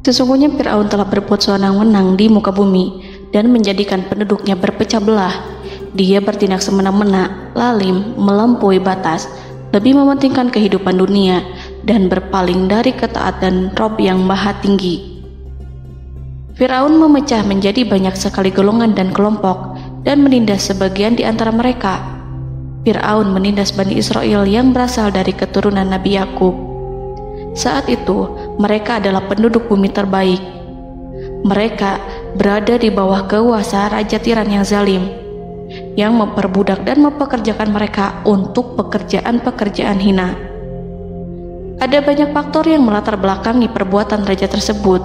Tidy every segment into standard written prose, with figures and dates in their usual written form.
Sesungguhnya Fir'aun telah berbuat sewenang-wenang di muka bumi dan menjadikan penduduknya berpecah belah. Dia bertindak semena-mena, lalim, melampaui batas, lebih mementingkan kehidupan dunia dan berpaling dari ketaatan Rob yang Maha Tinggi. Fir'aun memecah menjadi banyak sekali golongan dan kelompok dan menindas sebagian di antara mereka. Fir'aun menindas Bani Israel yang berasal dari keturunan Nabi Yakub. Saat itu, mereka adalah penduduk bumi terbaik. Mereka berada di bawah kuasa Raja Tiran yang zalim, yang memperbudak dan mempekerjakan mereka untuk pekerjaan-pekerjaan hina. Ada banyak faktor yang melatar belakangi perbuatan raja tersebut.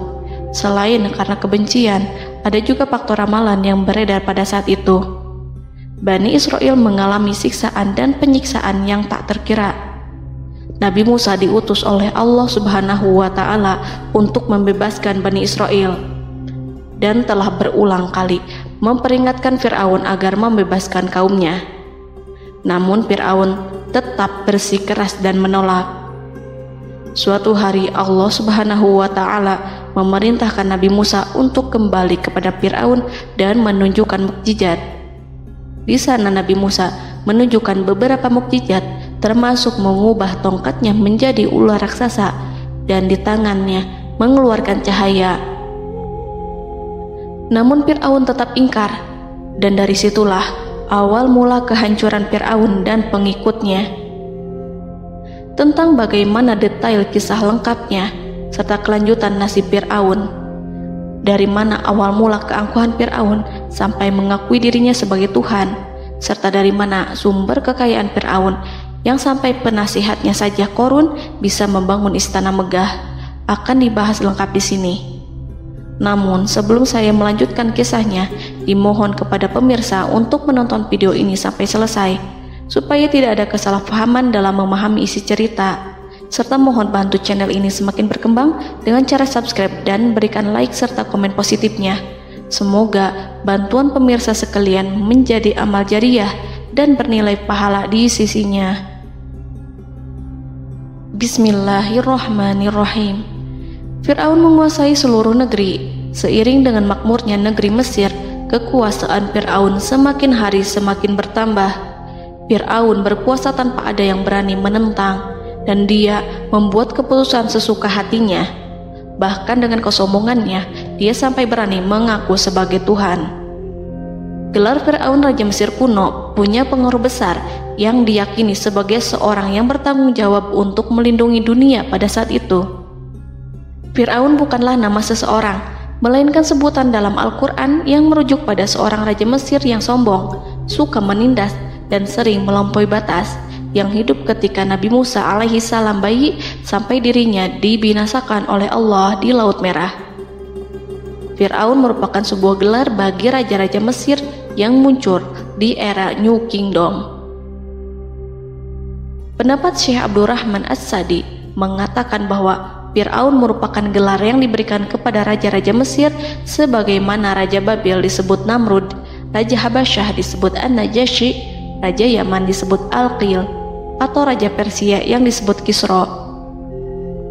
Selain karena kebencian, ada juga faktor ramalan yang beredar pada saat itu. Bani Israel mengalami siksaan dan penyiksaan yang tak terkira. Nabi Musa diutus oleh Allah Subhanahu wa Ta'ala untuk membebaskan Bani Israel dan telah berulang kali memperingatkan Fir'aun agar membebaskan kaumnya. Namun Fir'aun tetap bersikeras dan menolak. Suatu hari Allah Subhanahu wa Ta'ala memerintahkan Nabi Musa untuk kembali kepada Fir'aun dan menunjukkan mukjizat. Di sana Nabi Musa menunjukkan beberapa mukjizat, termasuk mengubah tongkatnya menjadi ular raksasa dan di tangannya mengeluarkan cahaya. Namun Fir'aun tetap ingkar, dan dari situlah awal mula kehancuran Fir'aun dan pengikutnya. Tentang bagaimana detail kisah lengkapnya serta kelanjutan nasib Fir'aun, dari mana awal mula keangkuhan Fir'aun sampai mengakui dirinya sebagai Tuhan, serta dari mana sumber kekayaan Fir'aun yang sampai penasihatnya saja Qorun bisa membangun istana megah, akan dibahas lengkap di sini. Namun sebelum saya melanjutkan kisahnya, dimohon kepada pemirsa untuk menonton video ini sampai selesai, supaya tidak ada kesalahpahaman dalam memahami isi cerita, serta mohon bantu channel ini semakin berkembang dengan cara subscribe dan berikan like serta komen positifnya. Semoga bantuan pemirsa sekalian menjadi amal jariah dan bernilai pahala di sisinya. Bismillahirrahmanirrahim. Fir'aun menguasai seluruh negeri. Seiring dengan makmurnya negeri Mesir, kekuasaan Fir'aun semakin hari semakin bertambah. Fir'aun berkuasa tanpa ada yang berani menentang, dan dia membuat keputusan sesuka hatinya. Bahkan dengan kesombongannya, dia sampai berani mengaku sebagai Tuhan. Gelar Fir'aun Raja Mesir kuno punya pengaruh besar yang diyakini sebagai seorang yang bertanggung jawab untuk melindungi dunia pada saat itu. Fir'aun bukanlah nama seseorang, melainkan sebutan dalam Al-Quran yang merujuk pada seorang Raja Mesir yang sombong, suka menindas, dan sering melampaui batas, yang hidup ketika Nabi Musa alaihi salam bayi sampai dirinya dibinasakan oleh Allah di Laut Merah. Fir'aun merupakan sebuah gelar bagi raja-raja Mesir yang muncul di era New Kingdom. Pendapat Syekh Abdurrahman As-Sadi mengatakan bahwa Fir'aun merupakan gelar yang diberikan kepada raja-raja Mesir, sebagaimana Raja Babil disebut Namrud, Raja Habasyah disebut An-Najasyi, Raja Yaman disebut Al-Qil, atau Raja Persia yang disebut Kisra,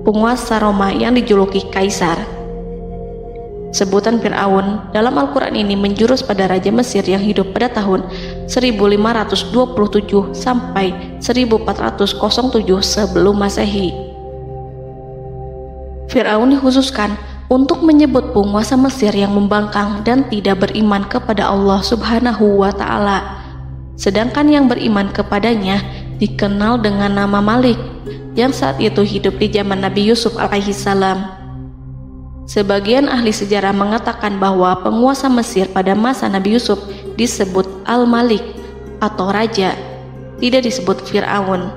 penguasa Roma yang dijuluki Kaisar. Sebutan Fir'aun dalam Al-Quran ini menjurus pada Raja Mesir yang hidup pada tahun 1527 sampai 1407 sebelum Masehi. Fir'aun dikhususkan untuk menyebut penguasa Mesir yang membangkang dan tidak beriman kepada Allah Subhanahu wa Ta'ala, sedangkan yang beriman kepadanya dikenal dengan nama Malik, yang saat itu hidup di zaman Nabi Yusuf alaihi salam. Sebagian ahli sejarah mengatakan bahwa penguasa Mesir pada masa Nabi Yusuf disebut Al-Malik atau Raja, tidak disebut Fir'aun,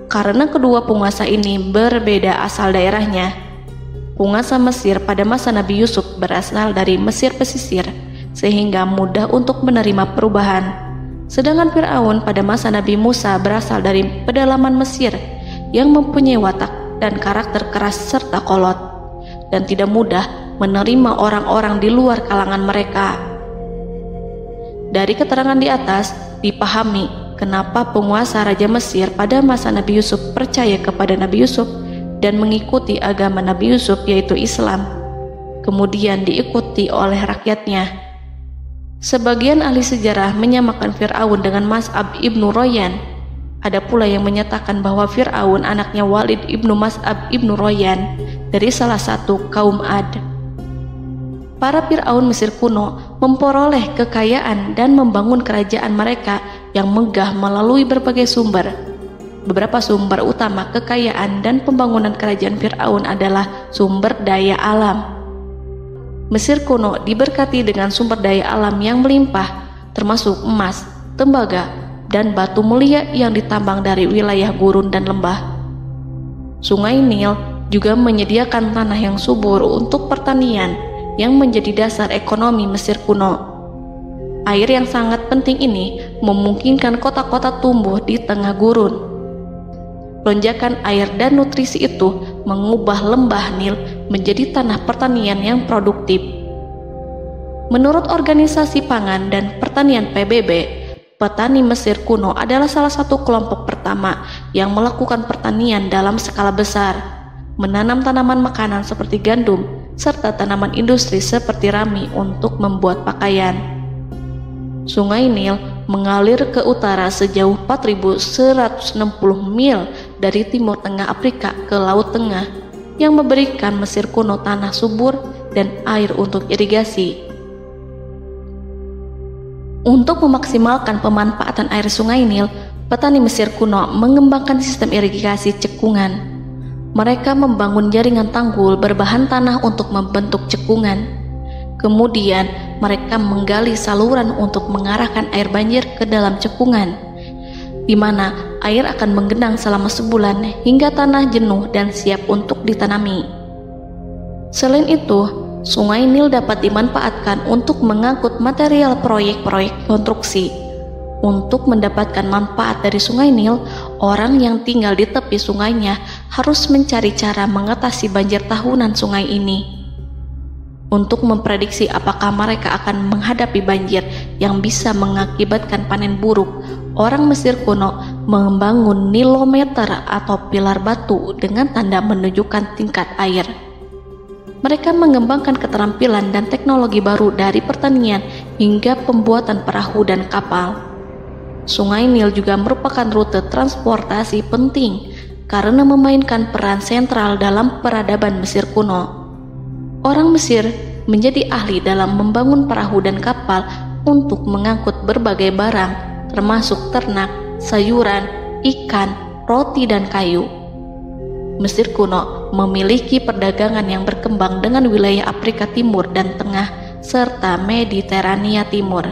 karena kedua penguasa ini berbeda asal daerahnya. Penguasa Mesir pada masa Nabi Yusuf berasal dari Mesir pesisir, sehingga mudah untuk menerima perubahan. Sedangkan Fir'aun pada masa Nabi Musa berasal dari pedalaman Mesir yang mempunyai watak dan karakter keras serta kolot, dan tidak mudah menerima orang-orang di luar kalangan mereka. Dari keterangan di atas dipahami kenapa penguasa Raja Mesir pada masa Nabi Yusuf percaya kepada Nabi Yusuf dan mengikuti agama Nabi Yusuf, yaitu Islam. kemudian diikuti oleh rakyatnya. Sebagian ahli sejarah menyamakan Fir'aun dengan Mas'ab ibnu Royan. Ada pula yang menyatakan bahwa Fir'aun anaknya Walid ibnu Mas'ab ibnu Royan dari salah satu kaum Ad. Para Fir'aun Mesir kuno memperoleh kekayaan dan membangun kerajaan mereka yang megah melalui berbagai sumber. Beberapa sumber utama kekayaan dan pembangunan kerajaan Fir'aun adalah sumber daya alam. Mesir kuno diberkati dengan sumber daya alam yang melimpah, termasuk emas, tembaga, dan batu mulia yang ditambang dari wilayah gurun dan lembah. Sungai Nil juga menyediakan tanah yang subur untuk pertanian yang menjadi dasar ekonomi Mesir kuno. Air yang sangat penting ini memungkinkan kota-kota tumbuh di tengah gurun. Lonjakan air dan nutrisi itu mengubah lembah Nil menjadi tanah pertanian yang produktif. Menurut Organisasi Pangan dan Pertanian PBB, petani Mesir kuno adalah salah satu kelompok pertama yang melakukan pertanian dalam skala besar, menanam tanaman makanan seperti gandum, serta tanaman industri seperti rami untuk membuat pakaian. Sungai Nil mengalir ke utara sejauh 4.160 mil dari timur tengah Afrika ke Laut Tengah, yang memberikan Mesir kuno tanah subur dan air untuk irigasi. Untuk memaksimalkan pemanfaatan air Sungai Nil, petani Mesir kuno mengembangkan sistem irigasi cekungan. Mereka membangun jaringan tanggul berbahan tanah untuk membentuk cekungan. Kemudian mereka menggali saluran untuk mengarahkan air banjir ke dalam cekungan, di mana air akan menggenang selama sebulan hingga tanah jenuh dan siap untuk ditanami. Selain itu, Sungai Nil dapat dimanfaatkan untuk mengangkut material proyek-proyek konstruksi. Untuk mendapatkan manfaat dari Sungai Nil, orang yang tinggal di tepi sungainya harus mencari cara mengatasi banjir tahunan sungai ini. Untuk memprediksi apakah mereka akan menghadapi banjir yang bisa mengakibatkan panen buruk, orang Mesir kuno membangun nilometer atau pilar batu dengan tanda menunjukkan tingkat air. Mereka mengembangkan keterampilan dan teknologi baru dari pertanian hingga pembuatan perahu dan kapal. Sungai Nil juga merupakan rute transportasi penting karena memainkan peran sentral dalam peradaban Mesir kuno. Orang Mesir menjadi ahli dalam membangun perahu dan kapal untuk mengangkut berbagai barang, termasuk ternak, sayuran, ikan, roti, dan kayu. Mesir kuno memiliki perdagangan yang berkembang dengan wilayah Afrika Timur dan Tengah serta Mediterania Timur.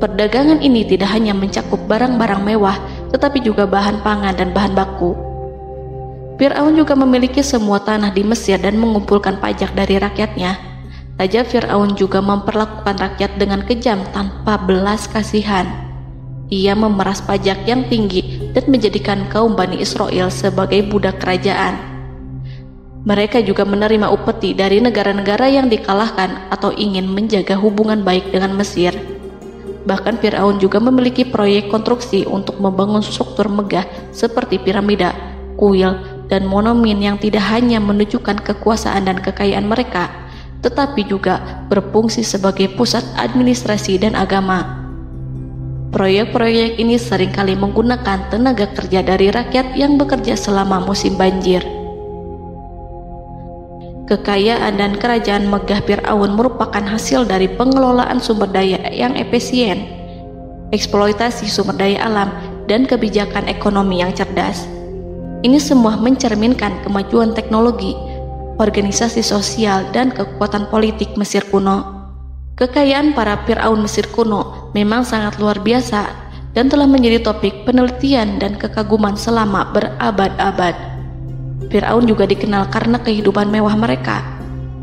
Perdagangan ini tidak hanya mencakup barang-barang mewah, tetapi juga bahan pangan dan bahan baku. Fir'aun juga memiliki semua tanah di Mesir dan mengumpulkan pajak dari rakyatnya. Raja Fir'aun juga memperlakukan rakyat dengan kejam tanpa belas kasihan. Ia memeras pajak yang tinggi dan menjadikan kaum Bani Israel sebagai budak kerajaan. Mereka juga menerima upeti dari negara-negara yang dikalahkan atau ingin menjaga hubungan baik dengan Mesir. Bahkan Fir'aun juga memiliki proyek konstruksi untuk membangun struktur megah seperti piramida, kuil, dan monumen yang tidak hanya menunjukkan kekuasaan dan kekayaan mereka, tetapi juga berfungsi sebagai pusat administrasi dan agama. Proyek-proyek ini seringkali menggunakan tenaga kerja dari rakyat yang bekerja selama musim banjir. Kekayaan dan kerajaan megah Fir'aun merupakan hasil dari pengelolaan sumber daya yang efisien, eksploitasi sumber daya alam, dan kebijakan ekonomi yang cerdas. Ini semua mencerminkan kemajuan teknologi, organisasi sosial, dan kekuatan politik Mesir kuno. Kekayaan para Fir'aun Mesir kuno memang sangat luar biasa dan telah menjadi topik penelitian dan kekaguman selama berabad-abad. Fir'aun juga dikenal karena kehidupan mewah mereka.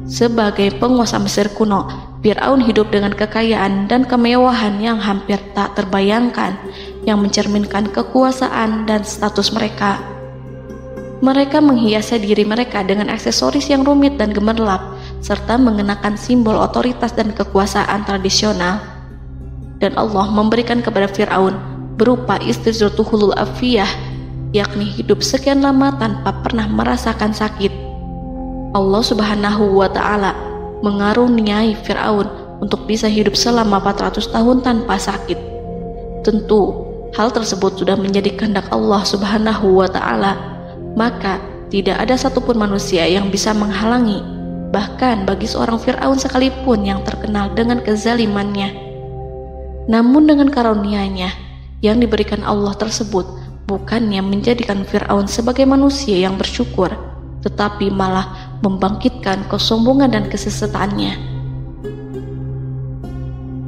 Sebagai penguasa Mesir kuno, Fir'aun hidup dengan kekayaan dan kemewahan yang hampir tak terbayangkan, yang mencerminkan kekuasaan dan status mereka. Mereka menghiasi diri mereka dengan aksesoris yang rumit dan gemerlap, serta mengenakan simbol otoritas dan kekuasaan tradisional. Dan Allah memberikan kepada Fir'aun berupa istidratuhul afiyah, yakni hidup sekian lama tanpa pernah merasakan sakit. Allah Subhanahu wa Ta'ala mengaruniai Fir'aun untuk bisa hidup selama 400 tahun tanpa sakit. Tentu hal tersebut sudah menjadi kehendak Allah Subhanahu wa Ta'ala, maka tidak ada satupun manusia yang bisa menghalangi, bahkan bagi seorang Fir'aun sekalipun yang terkenal dengan kezalimannya. Namun dengan karunia-Nya yang diberikan Allah tersebut bukannya menjadikan Fir'aun sebagai manusia yang bersyukur, tetapi malah membangkitkan kesombongan dan kesesataannya.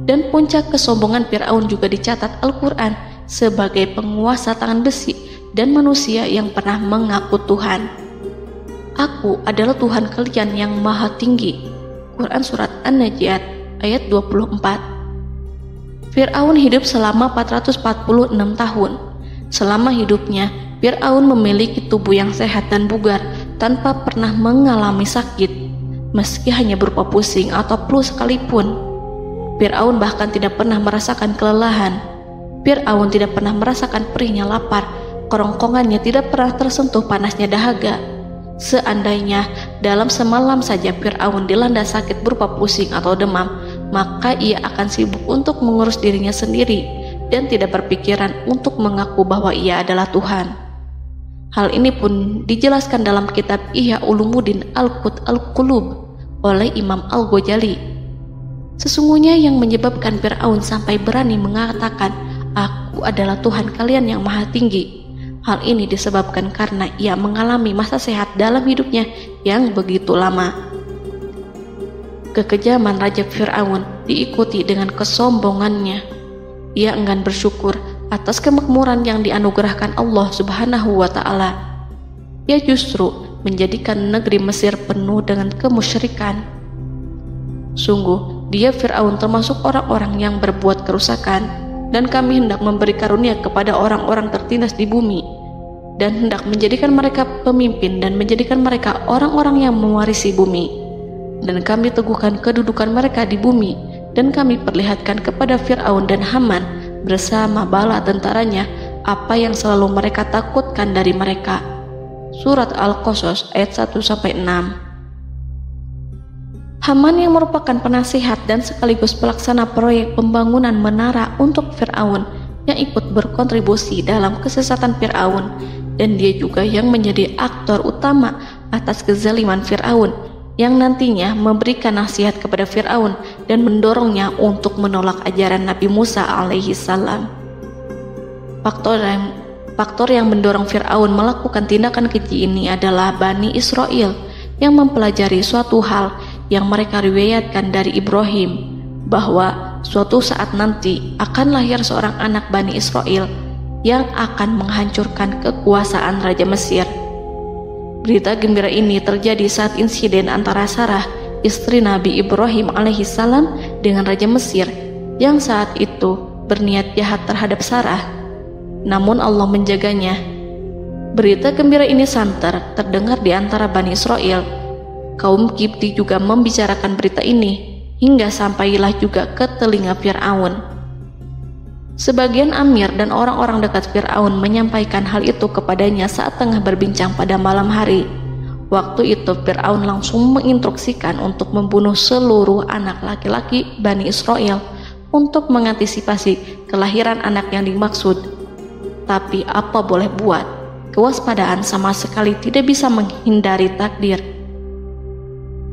Dan puncak kesombongan Fir'aun juga dicatat Al-Quran sebagai penguasa tangan besi dan manusia yang pernah mengaku Tuhan. Aku adalah Tuhan kalian yang maha tinggi. Quran Surat An-Najiat ayat 24. Fir'aun hidup selama 446 tahun. Selama hidupnya, Fir'aun memiliki tubuh yang sehat dan bugar tanpa pernah mengalami sakit, meski hanya berupa pusing atau flu sekalipun. Fir'aun bahkan tidak pernah merasakan kelelahan. Fir'aun tidak pernah merasakan perihnya lapar, kerongkongannya tidak pernah tersentuh panasnya dahaga. Seandainya dalam semalam saja Fir'aun dilanda sakit berupa pusing atau demam, maka ia akan sibuk untuk mengurus dirinya sendiri dan tidak berpikiran untuk mengaku bahwa ia adalah Tuhan. Hal ini pun dijelaskan dalam kitab Ihya Ulumuddin Al-Qut Al-Qulub oleh Imam Al-Ghazali. Sesungguhnya yang menyebabkan Fir'aun sampai berani mengatakan, "Aku adalah Tuhan kalian yang maha tinggi," hal ini disebabkan karena ia mengalami masa sehat dalam hidupnya yang begitu lama. Kekejaman Raja Fir'aun diikuti dengan kesombongannya. Ia enggan bersyukur atas kemakmuran yang dianugerahkan Allah Subhanahu wa Ta'ala. Ia justru menjadikan negeri Mesir penuh dengan kemusyrikan. Sungguh, dia Fir'aun termasuk orang-orang yang berbuat kerusakan, dan kami hendak memberi karunia kepada orang-orang tertindas di bumi, dan hendak menjadikan mereka pemimpin dan menjadikan mereka orang-orang yang mewarisi bumi. Dan kami teguhkan kedudukan mereka di bumi, dan kami perlihatkan kepada Fir'aun dan Haman bersama bala tentaranya apa yang selalu mereka takutkan dari mereka. Surat Al-Qasas ayat 1-6. Haman yang merupakan penasihat dan sekaligus pelaksana proyek pembangunan menara untuk Fir'aun yang ikut berkontribusi dalam kesesatan Fir'aun, dan dia juga yang menjadi aktor utama atas kezaliman Fir'aun yang nantinya memberikan nasihat kepada Fir'aun dan mendorongnya untuk menolak ajaran Nabi Musa alaihi salam. Faktor yang mendorong Fir'aun melakukan tindakan keji ini adalah Bani Israel yang mempelajari suatu hal yang mereka riwayatkan dari Ibrahim, bahwa suatu saat nanti akan lahir seorang anak Bani Israel yang akan menghancurkan kekuasaan Raja Mesir. Berita gembira ini terjadi saat insiden antara Sarah, istri Nabi Ibrahim alaihissalam, dengan Raja Mesir yang saat itu berniat jahat terhadap Sarah. Namun Allah menjaganya. Berita gembira ini santer terdengar di antara Bani Israel. Kaum Kipti juga membicarakan berita ini, hingga sampailah juga ke telinga Fir'aun. Sebagian amir dan orang-orang dekat Fir'aun menyampaikan hal itu kepadanya saat tengah berbincang pada malam hari. Waktu itu Fir'aun langsung menginstruksikan untuk membunuh seluruh anak laki-laki Bani Israel untuk mengantisipasi kelahiran anak yang dimaksud. Tapi apa boleh buat, kewaspadaan sama sekali tidak bisa menghindari takdir.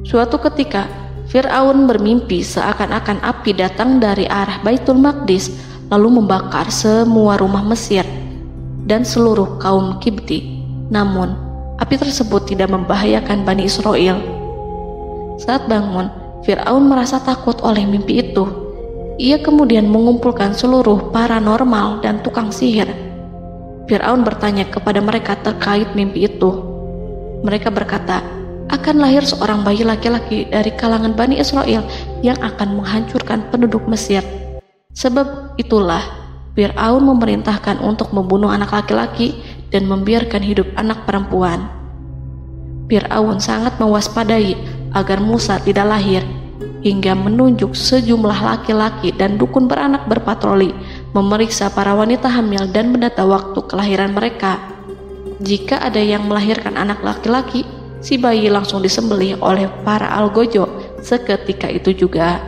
Suatu ketika Fir'aun bermimpi seakan-akan api datang dari arah Baitul Maqdis lalu membakar semua rumah Mesir dan seluruh kaum Kipti. Namun, api tersebut tidak membahayakan Bani Israel. Saat bangun, Fir'aun merasa takut oleh mimpi itu. Ia kemudian mengumpulkan seluruh paranormal dan tukang sihir. Fir'aun bertanya kepada mereka terkait mimpi itu. Mereka berkata, akan lahir seorang bayi laki-laki dari kalangan Bani Israel yang akan menghancurkan penduduk Mesir. Sebab itulah Fir'aun memerintahkan untuk membunuh anak laki-laki dan membiarkan hidup anak perempuan. Fir'aun sangat mewaspadai agar Musa tidak lahir, hingga menunjuk sejumlah laki-laki dan dukun beranak berpatroli memeriksa para wanita hamil dan mendata waktu kelahiran mereka. Jika ada yang melahirkan anak laki-laki, si bayi langsung disembelih oleh para algojo seketika itu juga.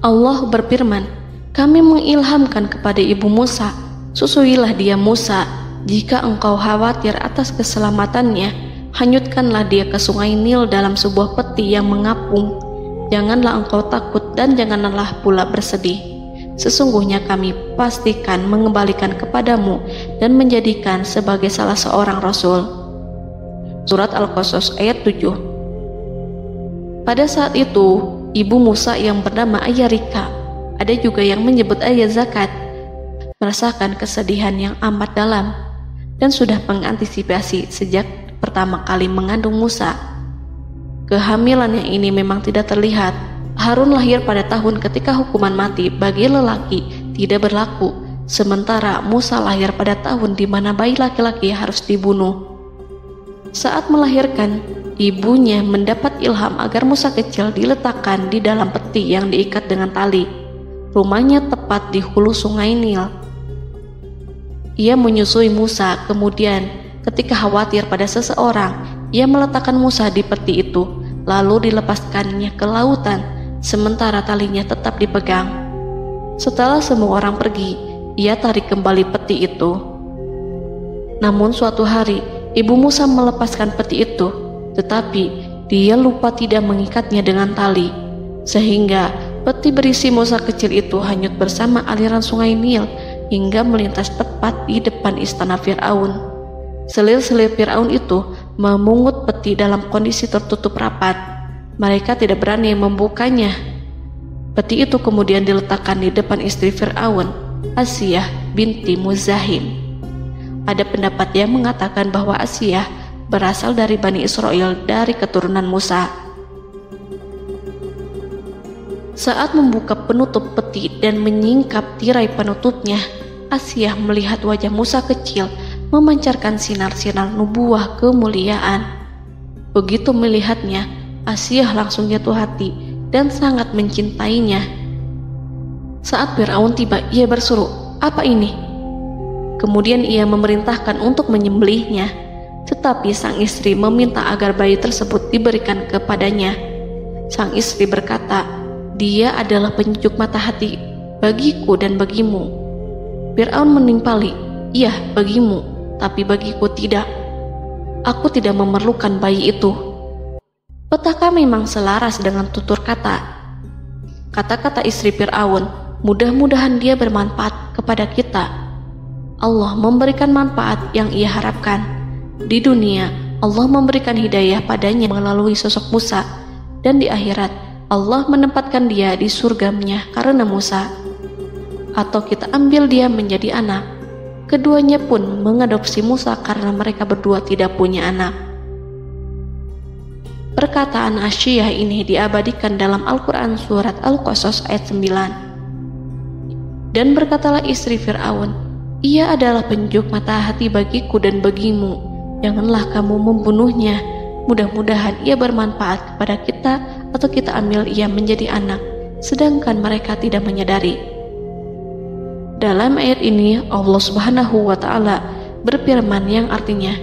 Allah berfirman, kami mengilhamkan kepada ibu Musa, susuilah dia Musa, jika engkau khawatir atas keselamatannya, hanyutkanlah dia ke sungai Nil dalam sebuah peti yang mengapung. Janganlah engkau takut dan janganlah pula bersedih. Sesungguhnya kami pastikan mengembalikan kepadamu dan menjadikan sebagai salah seorang rasul. Surat Al-Qasas ayat 7. Pada saat itu, ibu Musa yang bernama Ayarika, ada juga yang menyebut Ayah Zakat, merasakan kesedihan yang amat dalam dan sudah mengantisipasi sejak pertama kali mengandung Musa. Kehamilannya ini memang tidak terlihat. Harun lahir pada tahun ketika hukuman mati bagi lelaki tidak berlaku, sementara Musa lahir pada tahun di mana bayi laki-laki harus dibunuh. Saat melahirkan, ibunya mendapat ilham agar Musa kecil diletakkan di dalam peti yang diikat dengan tali. Rumahnya tepat di hulu sungai Nil. Ia menyusui Musa, kemudian ketika khawatir pada seseorang, ia meletakkan Musa di peti itu, lalu dilepaskannya ke lautan, sementara talinya tetap dipegang. Setelah semua orang pergi, ia tarik kembali peti itu. Namun suatu hari, ibu Musa melepaskan peti itu, tetapi dia lupa tidak mengikatnya dengan tali, sehingga peti berisi Musa kecil itu hanyut bersama aliran sungai Nil hingga melintas tepat di depan istana Fir'aun. Selir-selir Fir'aun itu memungut peti dalam kondisi tertutup rapat. Mereka tidak berani membukanya. Peti itu kemudian diletakkan di depan istri Fir'aun, Asiyah binti Muzahim. Ada pendapat yang mengatakan bahwa Asiyah berasal dari Bani Israel dari keturunan Musa. Saat membuka penutup peti dan menyingkap tirai penutupnya, Asiyah melihat wajah Musa kecil memancarkan sinar-sinar nubuah kemuliaan. Begitu melihatnya, Asiyah langsung jatuh hati dan sangat mencintainya. Saat Fir'aun tiba, ia berseru, "Apa ini?" Kemudian ia memerintahkan untuk menyembelihnya, tetapi sang istri meminta agar bayi tersebut diberikan kepadanya. Sang istri berkata, "Dia adalah penyejuk mata hati bagiku dan bagimu." Fir'aun menimpali, "Iya, bagimu, tapi bagiku tidak. Aku tidak memerlukan bayi itu." Petaka memang selaras dengan tutur kata. Kata-kata istri Fir'aun, mudah-mudahan dia bermanfaat kepada kita. Allah memberikan manfaat yang ia harapkan. Di dunia, Allah memberikan hidayah padanya melalui sosok Musa, dan di akhirat, Allah menempatkan dia di surganya karena Musa. Atau kita ambil dia menjadi anak. Keduanya pun mengadopsi Musa karena mereka berdua tidak punya anak. Perkataan Asiyah ini diabadikan dalam Al-Quran surat Al-Qasas ayat 9. Dan berkatalah istri Fir'aun, "Ia adalah penyejuk mata hati bagiku dan bagimu. Janganlah kamu membunuhnya. Mudah-mudahan ia bermanfaat kepada kita, atau kita ambil ia menjadi anak, sedangkan mereka tidak menyadari." Dalam ayat ini Allah Subhanahu wa Ta'ala berfirman yang artinya,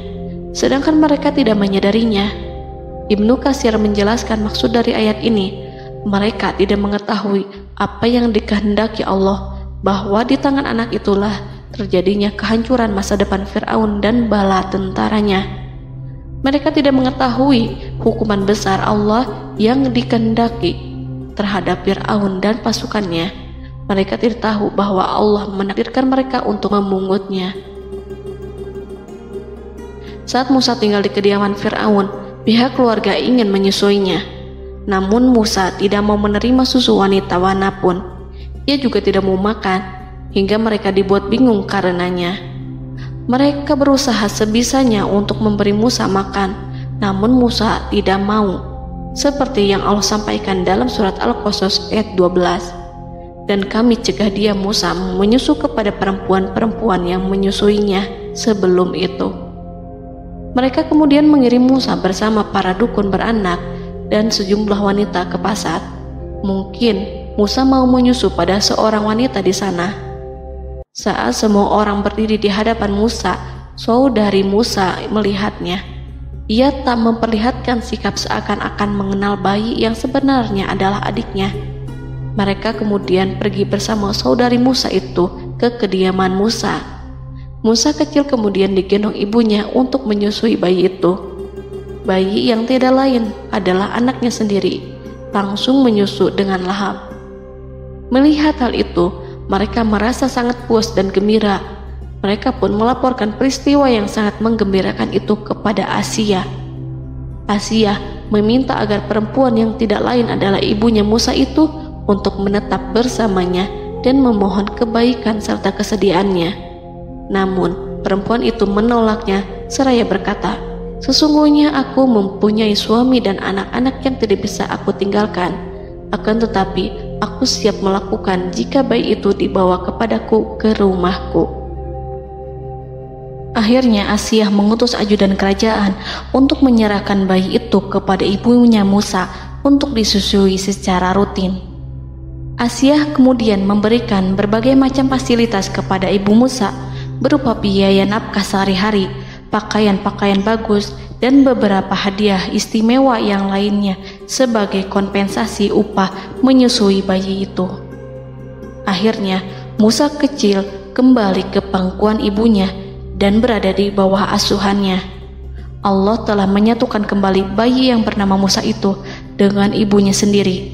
sedangkan mereka tidak menyadarinya. Ibnu Katsir menjelaskan maksud dari ayat ini, mereka tidak mengetahui apa yang dikehendaki Allah, bahwa di tangan anak itulah terjadinya kehancuran masa depan Fir'aun dan bala tentaranya. Mereka tidak mengetahui hukuman besar Allah yang dikehendaki terhadap Fir'aun dan pasukannya. Mereka tidak tahu bahwa Allah menakdirkan mereka untuk memungutnya. Saat Musa tinggal di kediaman Fir'aun, pihak keluarga ingin menyusuinya. Namun Musa tidak mau menerima susu wanita manapun. Ia juga tidak mau makan, hingga mereka dibuat bingung karenanya. Mereka berusaha sebisanya untuk memberi Musa makan, namun Musa tidak mau. Seperti yang Allah sampaikan dalam surat Al-Qasas ayat 12. Dan kami cegah dia Musa menyusu kepada perempuan-perempuan yang menyusuinya sebelum itu. Mereka kemudian mengirim Musa bersama para dukun beranak dan sejumlah wanita ke pasar. Mungkin Musa mau menyusu pada seorang wanita di sana. Saat semua orang berdiri di hadapan Musa, saudari Musa melihatnya. Ia tak memperlihatkan sikap seakan-akan mengenal bayi yang sebenarnya adalah adiknya. Mereka kemudian pergi bersama saudari Musa itu ke kediaman Musa. Musa kecil kemudian digendong ibunya untuk menyusui bayi itu. Bayi yang tidak lain adalah anaknya sendiri, langsung menyusu dengan lahap. Melihat hal itu, mereka merasa sangat puas dan gembira. Mereka pun melaporkan peristiwa yang sangat menggembirakan itu kepada Asia. Asia meminta agar perempuan yang tidak lain adalah ibunya Musa itu untuk menetap bersamanya dan memohon kebaikan serta kesediaannya. Namun, perempuan itu menolaknya seraya berkata, "Sesungguhnya aku mempunyai suami dan anak-anak yang tidak bisa aku tinggalkan. Akan tetapi, aku siap melakukan jika bayi itu dibawa kepadaku ke rumahku." Akhirnya Asia mengutus ajudan kerajaan untuk menyerahkan bayi itu kepada ibunya Musa untuk disusui secara rutin. Asia kemudian memberikan berbagai macam fasilitas kepada ibu Musa, berupa biaya nafkah sehari-hari, pakaian-pakaian bagus, dan beberapa hadiah istimewa yang lainnya sebagai kompensasi upah menyusui bayi itu. Akhirnya, Musa kecil kembali ke pangkuan ibunya dan berada di bawah asuhannya. Allah telah menyatukan kembali bayi yang bernama Musa itu dengan ibunya sendiri.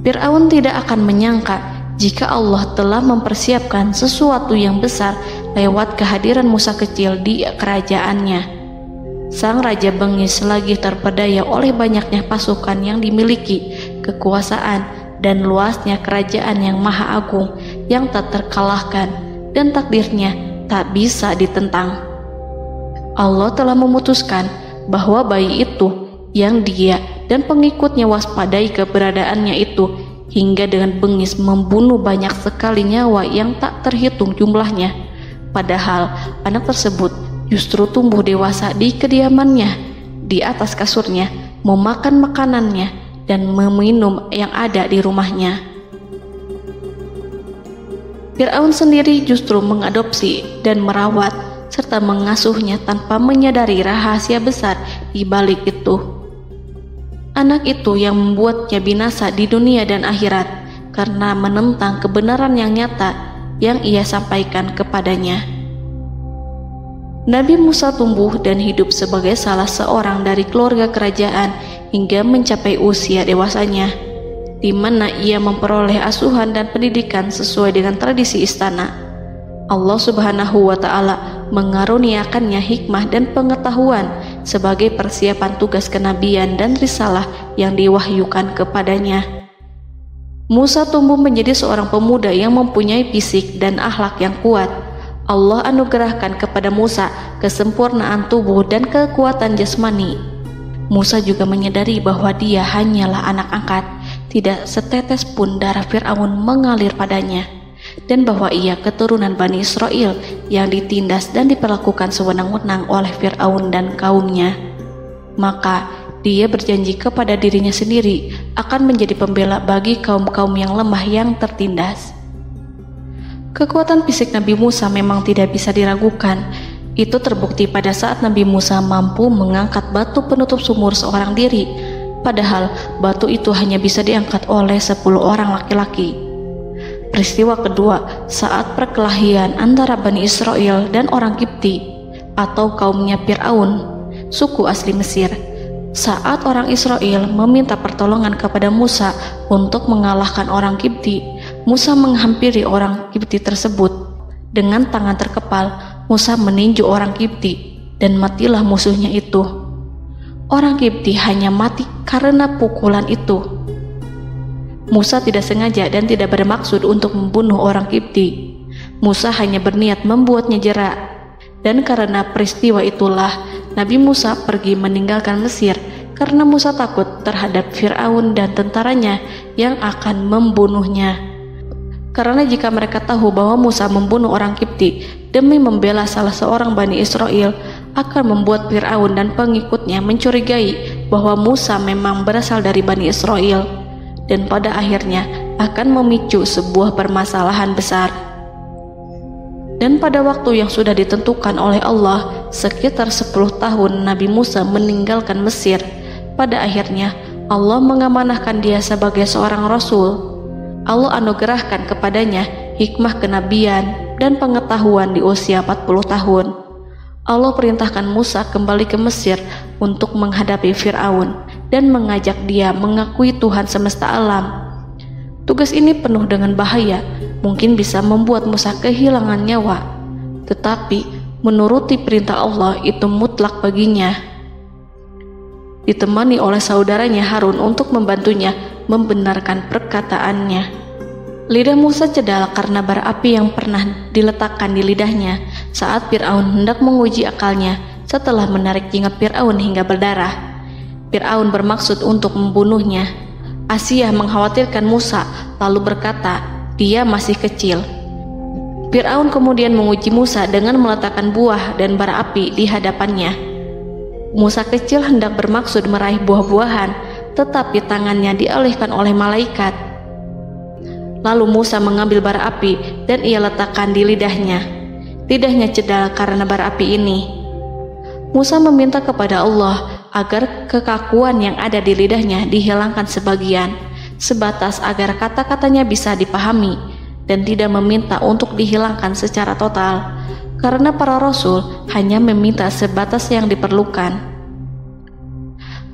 Fir'aun tidak akan menyangka jika Allah telah mempersiapkan sesuatu yang besar lewat kehadiran Musa kecil di kerajaannya. Sang raja bengis lagi terpedaya oleh banyaknya pasukan yang dimiliki, kekuasaan, dan luasnya kerajaan yang maha agung yang tak terkalahkan, dan takdirnya tak bisa ditentang. Allah telah memutuskan bahwa bayi itu yang dia dan pengikutnya waspadai keberadaannya itu hingga dengan bengis membunuh banyak sekali nyawa yang tak terhitung jumlahnya. Padahal anak tersebut justru tumbuh dewasa di kediamannya, di atas kasurnya, memakan makanannya, dan meminum yang ada di rumahnya. Fir'aun sendiri justru mengadopsi dan merawat serta mengasuhnya tanpa menyadari rahasia besar di balik itu. Anak itu yang membuatnya binasa di dunia dan akhirat karena menentang kebenaran yang nyata yang ia sampaikan kepadanya. Nabi Musa tumbuh dan hidup sebagai salah seorang dari keluarga kerajaan hingga mencapai usia dewasanya, di mana ia memperoleh asuhan dan pendidikan sesuai dengan tradisi istana. Allah Subhanahu wa Ta'ala mengaruniakannya hikmah dan pengetahuan sebagai persiapan tugas kenabian dan risalah yang diwahyukan kepadanya. Musa tumbuh menjadi seorang pemuda yang mempunyai fisik dan akhlak yang kuat. Allah anugerahkan kepada Musa kesempurnaan tubuh dan kekuatan jasmani. Musa juga menyadari bahwa dia hanyalah anak angkat, tidak setetes pun darah Fir'aun mengalir padanya, dan bahwa ia keturunan Bani Israel yang ditindas dan diperlakukan sewenang-wenang oleh Fir'aun dan kaumnya. Maka dia berjanji kepada dirinya sendiri akan menjadi pembela bagi kaum-kaum yang lemah yang tertindas. Kekuatan fisik Nabi Musa memang tidak bisa diragukan. Itu terbukti pada saat Nabi Musa mampu mengangkat batu penutup sumur seorang diri, padahal batu itu hanya bisa diangkat oleh 10 orang laki-laki. Peristiwa kedua saat perkelahian antara Bani Israel dan orang Kipti atau kaumnya Fir'aun, suku asli Mesir. Saat orang Israel meminta pertolongan kepada Musa untuk mengalahkan orang Kipti, Musa menghampiri orang Kipti tersebut. Dengan tangan terkepal, Musa meninju orang Kipti dan matilah musuhnya itu. Orang Kipti hanya mati karena pukulan itu. Musa tidak sengaja dan tidak bermaksud untuk membunuh orang Kipti. Musa hanya berniat membuatnya jera. Dan karena peristiwa itulah Nabi Musa pergi meninggalkan Mesir karena Musa takut terhadap Fir'aun dan tentaranya yang akan membunuhnya. Karena jika mereka tahu bahwa Musa membunuh orang Kipti demi membela salah seorang Bani Israel, akan membuat Fir'aun dan pengikutnya mencurigai bahwa Musa memang berasal dari Bani Israel, dan pada akhirnya akan memicu sebuah permasalahan besar. Dan pada waktu yang sudah ditentukan oleh Allah, sekitar 10 tahun Nabi Musa meninggalkan Mesir. Pada akhirnya Allah mengamanahkan dia sebagai seorang rasul. Allah anugerahkan kepadanya hikmah kenabian dan pengetahuan di usia 40 tahun. Allah perintahkan Musa kembali ke Mesir untuk menghadapi Fir'aun dan mengajak dia mengakui Tuhan semesta alam. Tugas ini penuh dengan bahaya, mungkin bisa membuat Musa kehilangan nyawa, tetapi menuruti perintah Allah itu mutlak baginya. Ditemani oleh saudaranya Harun untuk membantunya membenarkan perkataannya. Lidah Musa cedal karena bara api yang pernah diletakkan di lidahnya saat Fir'aun hendak menguji akalnya setelah menarik jingat Fir'aun hingga berdarah. Fir'aun bermaksud untuk membunuhnya. Asyah mengkhawatirkan Musa lalu berkata, dia masih kecil. Fir'aun kemudian menguji Musa dengan meletakkan buah dan bara api di hadapannya. Musa kecil hendak bermaksud meraih buah-buahan, tetapi tangannya dialihkan oleh malaikat. Lalu Musa mengambil bara api dan ia letakkan di lidahnya. Lidahnya cedal karena bara api ini. Musa meminta kepada Allah agar kekakuan yang ada di lidahnya dihilangkan sebagian, sebatas agar kata-katanya bisa dipahami, dan tidak meminta untuk dihilangkan secara total, karena para rasul hanya meminta sebatas yang diperlukan.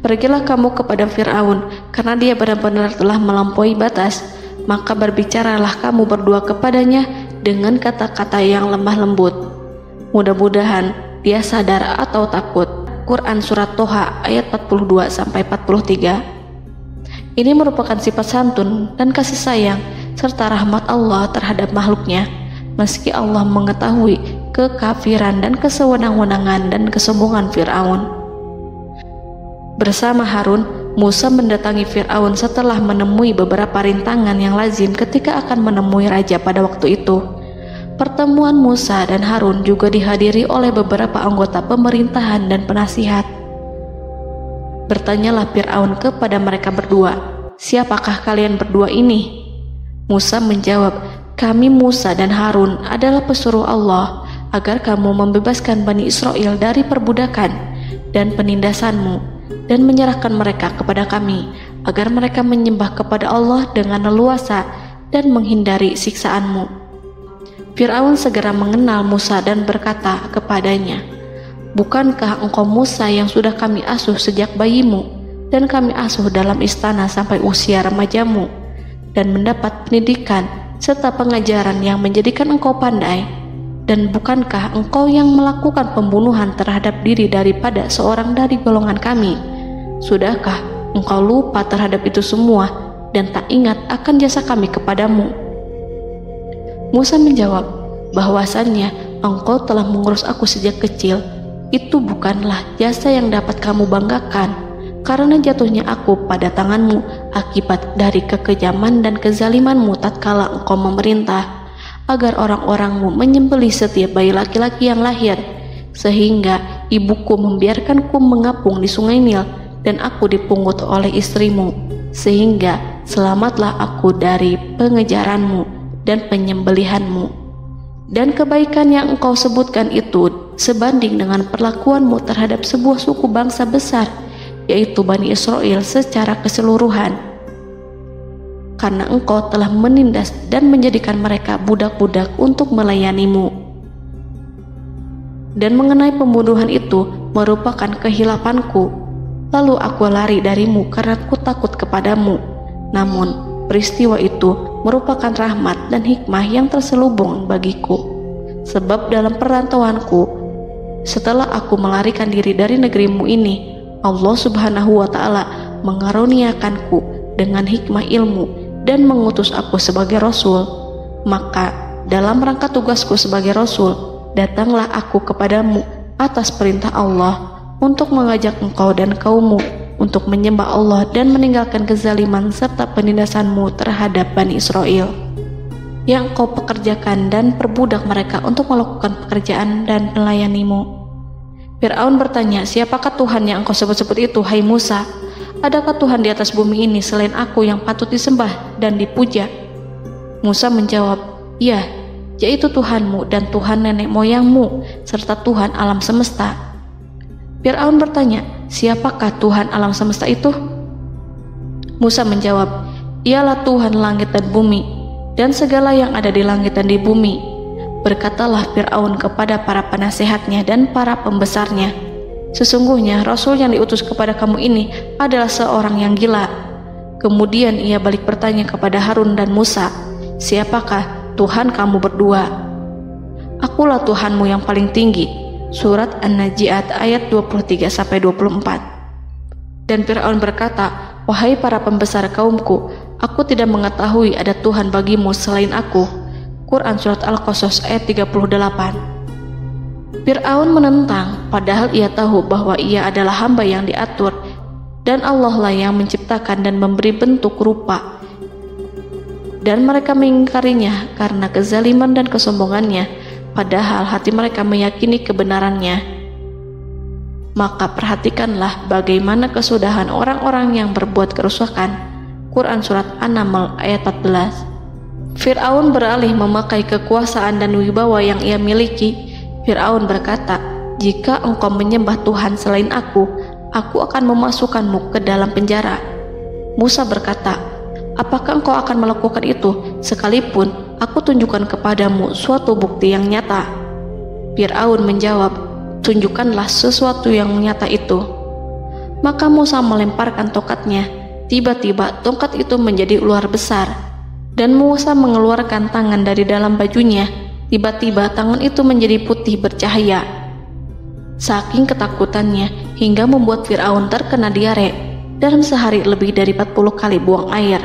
Pergilah kamu kepada Fir'aun, karena dia benar-benar telah melampaui batas, maka berbicaralah kamu berdua kepadanya dengan kata-kata yang lemah lembut. Mudah-mudahan dia sadar atau takut. Quran Surat Toha ayat 42-43. Ini merupakan sifat santun dan kasih sayang serta rahmat Allah terhadap makhluknya, meski Allah mengetahui kekafiran dan kesewenang-wenangan dan kesombongan Fir'aun. Bersama Harun, Musa mendatangi Fir'aun setelah menemui beberapa rintangan yang lazim ketika akan menemui raja pada waktu itu. Pertemuan Musa dan Harun juga dihadiri oleh beberapa anggota pemerintahan dan penasihat. Bertanyalah Fir'aun kepada mereka berdua, siapakah kalian berdua ini? Musa menjawab, kami Musa dan Harun adalah pesuruh Allah agar kamu membebaskan Bani Israel dari perbudakan dan penindasanmu dan menyerahkan mereka kepada kami agar mereka menyembah kepada Allah dengan leluasa dan menghindari siksaanmu. Fir'aun segera mengenal Musa dan berkata kepadanya, bukankah engkau Musa yang sudah kami asuh sejak bayimu dan kami asuh dalam istana sampai usia remajamu dan mendapat pendidikan serta pengajaran yang menjadikan engkau pandai? Dan bukankah engkau yang melakukan pembunuhan terhadap diri daripada seorang dari golongan kami? Sudahkah engkau lupa terhadap itu semua dan tak ingat akan jasa kami kepadamu? Musa menjawab, bahwasannya engkau telah mengurus aku sejak kecil. Itu bukanlah jasa yang dapat kamu banggakan, karena jatuhnya aku pada tanganmu akibat dari kekejaman dan kezalimanmu tatkala engkau memerintah agar orang-orangmu menyembelih setiap bayi laki-laki yang lahir, sehingga ibuku membiarkanku mengapung di sungai Nil dan aku dipungut oleh istrimu, sehingga selamatlah aku dari pengejaranmu dan penyembelihanmu. Dan kebaikan yang engkau sebutkan itu sebanding dengan perlakuanmu terhadap sebuah suku bangsa besar, yaitu Bani Israel secara keseluruhan, karena engkau telah menindas dan menjadikan mereka budak-budak untuk melayanimu. Dan mengenai pembunuhan itu merupakan kehilafanku, lalu aku lari darimu karena aku takut kepadamu. Namun peristiwa itu merupakan rahmat dan hikmah yang terselubung bagiku, sebab dalam perantauanku setelah aku melarikan diri dari negerimu ini, Allah Subhanahu wa Ta'ala mengaruniakanku dengan hikmah ilmu dan mengutus aku sebagai rasul. Maka dalam rangka tugasku sebagai rasul, datanglah aku kepadamu atas perintah Allah untuk mengajak engkau dan kaummu untuk menyembah Allah dan meninggalkan kezaliman serta penindasanmu terhadap Bani Israel yang kau pekerjakan dan perbudak mereka untuk melakukan pekerjaan dan melayanimu. Fir'aun bertanya, siapakah Tuhan yang engkau sebut-sebut itu, hai Musa? Adakah Tuhan di atas bumi ini selain aku yang patut disembah dan dipuja? Musa menjawab, ya, yaitu Tuhanmu dan Tuhan nenek moyangmu, serta Tuhan alam semesta. Fir'aun bertanya, siapakah Tuhan alam semesta itu? Musa menjawab, ialah Tuhan langit dan bumi, dan segala yang ada di langit dan di bumi. Berkatalah Fir'aun kepada para penasehatnya dan para pembesarnya, sesungguhnya Rasul yang diutus kepada kamu ini adalah seorang yang gila. Kemudian ia balik bertanya kepada Harun dan Musa, siapakah Tuhan kamu berdua? Akulah Tuhanmu yang paling tinggi. Surat An-Najiat ayat 23-24. Dan Fir'aun berkata, wahai para pembesar kaumku, aku tidak mengetahui ada Tuhan bagimu selain aku. Quran Surat Al-Qasas ayat 38. Fir'aun menentang, padahal ia tahu bahwa ia adalah hamba yang diatur, dan Allah lah yang menciptakan dan memberi bentuk rupa. Dan mereka mengingkarinya karena kezaliman dan kesombongannya, padahal hati mereka meyakini kebenarannya. Maka perhatikanlah bagaimana kesudahan orang-orang yang berbuat kerusakan. Quran Surat An-Naml ayat 14. Fir'aun beralih memakai kekuasaan dan wibawa yang ia miliki. Fir'aun berkata, jika engkau menyembah Tuhan selain aku akan memasukkanmu ke dalam penjara. Musa berkata, apakah engkau akan melakukan itu sekalipun aku tunjukkan kepadamu suatu bukti yang nyata? Fir'aun menjawab, tunjukkanlah sesuatu yang nyata itu. Maka Musa melemparkan tongkatnya. Tiba-tiba tongkat itu menjadi ular besar, dan Musa mengeluarkan tangan dari dalam bajunya. Tiba-tiba tangan itu menjadi putih bercahaya. Saking ketakutannya hingga membuat Fir'aun terkena diare. Dalam sehari lebih dari 40 kali buang air.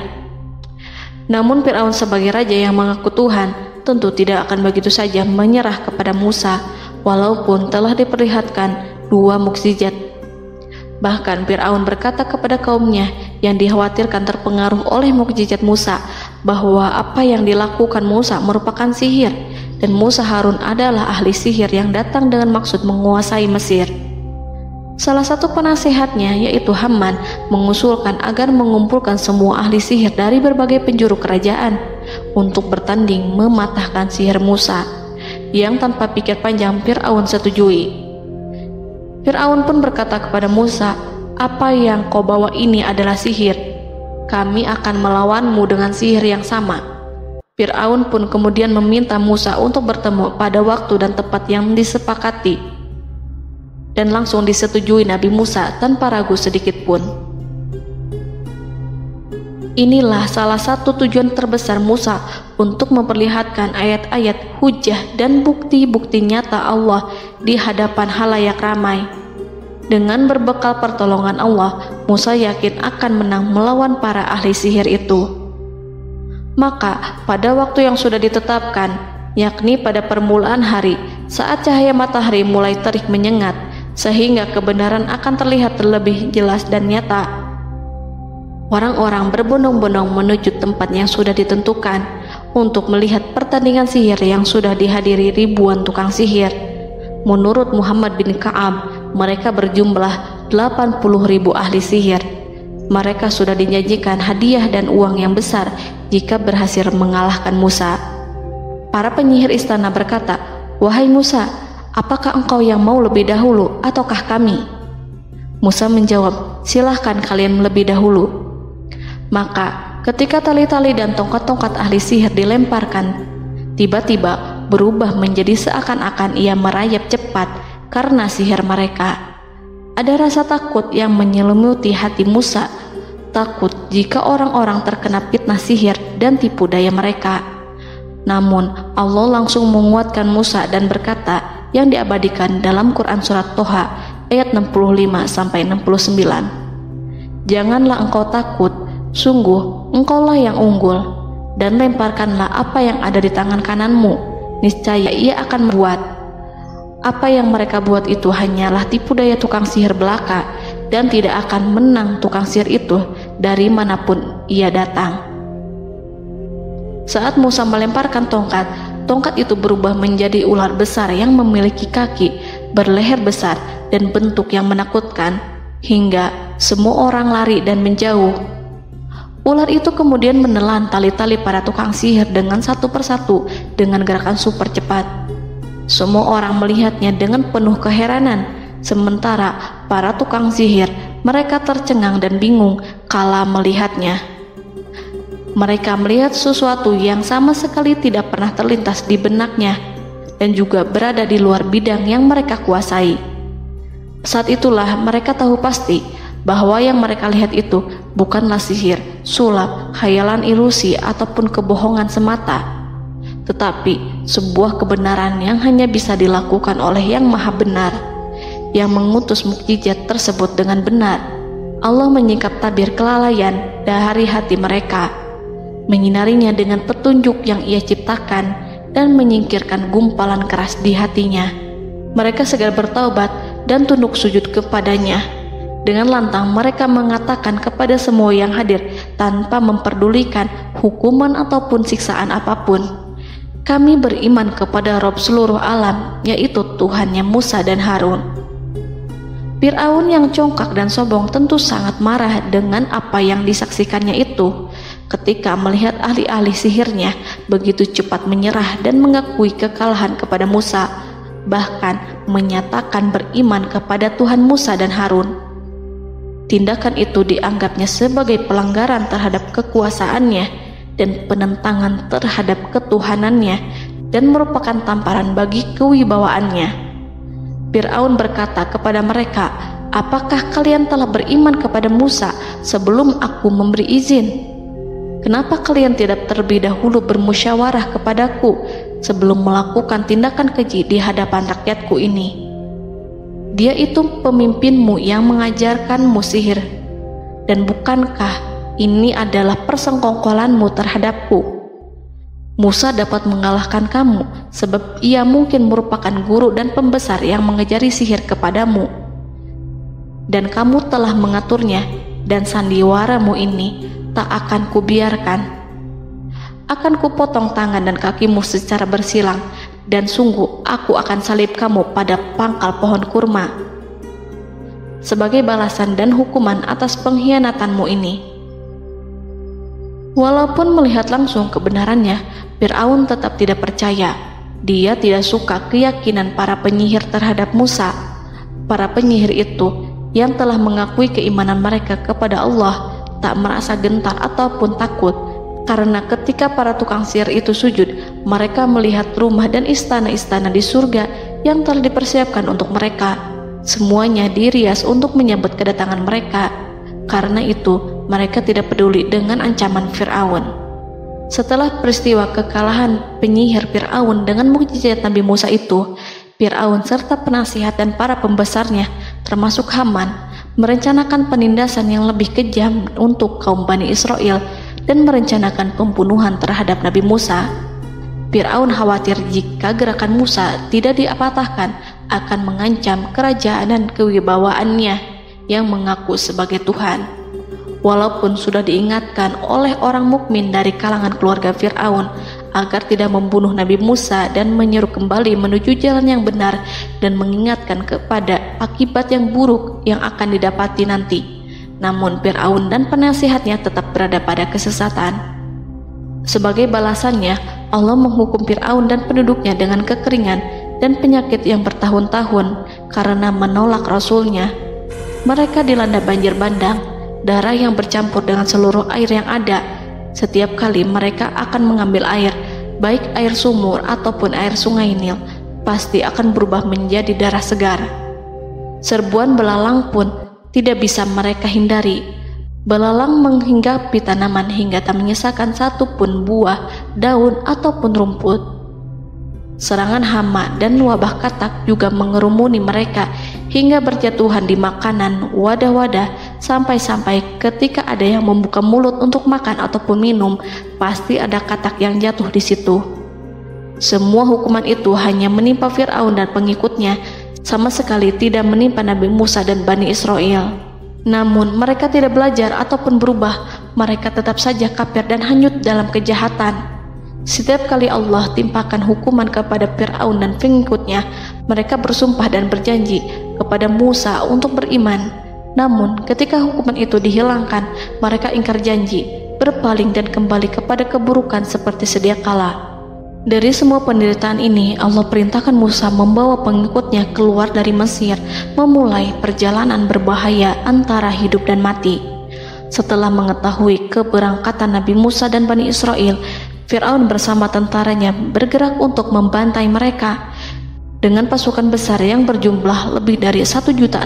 Namun Fir'aun sebagai raja yang mengaku Tuhan tentu tidak akan begitu saja menyerah kepada Musa, walaupun telah diperlihatkan 2 mukjizat. Bahkan Fir'aun berkata kepada kaumnya yang dikhawatirkan terpengaruh oleh mukjizat Musa, bahwa apa yang dilakukan Musa merupakan sihir, dan Musa Harun adalah ahli sihir yang datang dengan maksud menguasai Mesir. Salah satu penasehatnya, yaitu Haman, mengusulkan agar mengumpulkan semua ahli sihir dari berbagai penjuru kerajaan untuk bertanding mematahkan sihir Musa, yang tanpa pikir panjang Fir'aun setujui. Fir'aun pun berkata kepada Musa, apa yang kau bawa ini adalah sihir. Kami akan melawanmu dengan sihir yang sama. Fir'aun pun kemudian meminta Musa untuk bertemu pada waktu dan tempat yang disepakati, dan langsung disetujui Nabi Musa tanpa ragu sedikit pun. Inilah salah satu tujuan terbesar Musa untuk memperlihatkan ayat-ayat hujah dan bukti-bukti nyata Allah di hadapan halayak ramai. Dengan berbekal pertolongan Allah, Musa yakin akan menang melawan para ahli sihir itu. Maka pada waktu yang sudah ditetapkan, yakni pada permulaan hari, saat cahaya matahari mulai terik menyengat, sehingga kebenaran akan terlihat terlebih jelas dan nyata, orang-orang berbondong-bondong menuju tempat yang sudah ditentukan untuk melihat pertandingan sihir yang sudah dihadiri ribuan tukang sihir. Menurut Muhammad bin Ka'ab, mereka berjumlah 80.000 ahli sihir. Mereka sudah dijanjikan hadiah dan uang yang besar jika berhasil mengalahkan Musa. Para penyihir istana berkata, wahai Musa, apakah engkau yang mau lebih dahulu ataukah kami? Musa menjawab, silahkan kalian lebih dahulu. Maka ketika tali-tali dan tongkat-tongkat ahli sihir dilemparkan, tiba-tiba berubah menjadi seakan-akan ia merayap cepat karena sihir mereka. Ada rasa takut yang menyelimuti hati Musa, takut jika orang-orang terkena fitnah sihir dan tipu daya mereka. Namun Allah langsung menguatkan Musa dan berkata, yang diabadikan dalam Quran Surat Toha ayat 65-69. Janganlah engkau takut, sungguh engkaulah yang unggul, dan lemparkanlah apa yang ada di tangan kananmu, niscaya ia akan membuat. Apa yang mereka buat itu hanyalah tipu daya tukang sihir belaka, dan tidak akan menang tukang sihir itu dari manapun ia datang. Saat Musa melemparkan tongkat, tongkat itu berubah menjadi ular besar yang memiliki kaki, berleher besar, dan bentuk yang menakutkan, hingga semua orang lari dan menjauh. Ular itu kemudian menelan tali-tali para tukang sihir dengan satu persatu dengan gerakan super cepat. Semua orang melihatnya dengan penuh keheranan, sementara para tukang sihir mereka tercengang dan bingung kala melihatnya. Mereka melihat sesuatu yang sama sekali tidak pernah terlintas di benaknya dan juga berada di luar bidang yang mereka kuasai. Saat itulah mereka tahu pasti bahwa yang mereka lihat itu bukanlah sihir, sulap, khayalan ilusi ataupun kebohongan semata, tetapi sebuah kebenaran yang hanya bisa dilakukan oleh Yang Maha Benar, yang mengutus mukjizat tersebut dengan benar. Allah menyingkap tabir kelalaian dari hati mereka, menyinarinya dengan petunjuk yang Ia ciptakan dan menyingkirkan gumpalan keras di hatinya. Mereka segera bertaubat dan tunduk sujud kepadanya. Dengan lantang mereka mengatakan kepada semua yang hadir tanpa memperdulikan hukuman ataupun siksaan apapun, "Kami beriman kepada Rob seluruh alam, yaitu Tuhannya Musa dan Harun." Fir'aun yang congkak dan sombong tentu sangat marah dengan apa yang disaksikannya itu. Ketika melihat ahli-ahli sihirnya begitu cepat menyerah dan mengakui kekalahan kepada Musa, bahkan menyatakan beriman kepada Tuhan Musa dan Harun. Tindakan itu dianggapnya sebagai pelanggaran terhadap kekuasaannya dan penentangan terhadap ketuhanannya dan merupakan tamparan bagi kewibawaannya. Fir'aun berkata kepada mereka, "Apakah kalian telah beriman kepada Musa sebelum aku memberi izin? Kenapa kalian tidak terlebih dahulu bermusyawarah kepadaku sebelum melakukan tindakan keji di hadapan rakyatku ini? Dia itu pemimpinmu yang mengajarkanmu sihir, dan bukankah ini adalah persengkongkolanmu terhadapku? Musa dapat mengalahkan kamu sebab ia mungkin merupakan guru dan pembesar yang mengajari sihir kepadamu, dan kamu telah mengaturnya, dan sandiwaramu ini tak akan kubiarkan. Akan kupotong tangan dan kakimu secara bersilang, dan sungguh aku akan salib kamu pada pangkal pohon kurma sebagai balasan dan hukuman atas pengkhianatanmu ini." Walaupun melihat langsung kebenarannya, Fir'aun tetap tidak percaya. Dia tidak suka keyakinan para penyihir terhadap Musa. Para penyihir itu yang telah mengakui keimanan mereka kepada Allah tak merasa gentar ataupun takut, karena ketika para tukang sihir itu sujud, mereka melihat rumah dan istana-istana di surga yang telah dipersiapkan untuk mereka. Semuanya dirias untuk menyambut kedatangan mereka. Karena itu, mereka tidak peduli dengan ancaman Fir'aun. Setelah peristiwa kekalahan penyihir Fir'aun dengan mukjizat Nabi Musa itu, Fir'aun serta penasihat dan para pembesarnya, termasuk Haman, merencanakan penindasan yang lebih kejam untuk kaum Bani Israel dan merencanakan pembunuhan terhadap Nabi Musa. Fir'aun khawatir jika gerakan Musa tidak dipatahkan akan mengancam kerajaan dan kewibawaannya yang mengaku sebagai Tuhan. Walaupun sudah diingatkan oleh orang mukmin dari kalangan keluarga Fir'aun agar tidak membunuh Nabi Musa dan menyeru kembali menuju jalan yang benar dan mengingatkan kepada akibat yang buruk yang akan didapati nanti, namun Fir'aun dan penasihatnya tetap berada pada kesesatan. Sebagai balasannya, Allah menghukum Fir'aun dan penduduknya dengan kekeringan dan penyakit yang bertahun-tahun karena menolak Rasulnya. Mereka dilanda banjir bandang, darah yang bercampur dengan seluruh air yang ada. Setiap kali mereka akan mengambil air, baik air sumur ataupun air sungai Nil, pasti akan berubah menjadi darah segar. Serbuan belalang pun tidak bisa mereka hindari. Belalang menghinggapi tanaman hingga tak menyisakan satupun buah, daun ataupun rumput. Serangan hama dan wabah katak juga mengerumuni mereka hingga berjatuhan di makanan, wadah-wadah, sampai-sampai ketika ada yang membuka mulut untuk makan ataupun minum, pasti ada katak yang jatuh di situ. Semua hukuman itu hanya menimpa Fir'aun dan pengikutnya, sama sekali tidak menimpa Nabi Musa dan Bani Israel. Namun mereka tidak belajar ataupun berubah, mereka tetap saja kafir dan hanyut dalam kejahatan. Setiap kali Allah timpakan hukuman kepada Fir'aun dan pengikutnya, mereka bersumpah dan berjanji kepada Musa untuk beriman. Namun ketika hukuman itu dihilangkan, mereka ingkar janji berpaling dan kembali kepada keburukan seperti sedia kala. Dari semua penderitaan ini, Allah perintahkan Musa membawa pengikutnya keluar dari Mesir, memulai perjalanan berbahaya antara hidup dan mati. Setelah mengetahui keberangkatan Nabi Musa dan Bani Israel, Fir'aun bersama tentaranya bergerak untuk membantai mereka. Dengan pasukan besar yang berjumlah lebih dari 1.600.000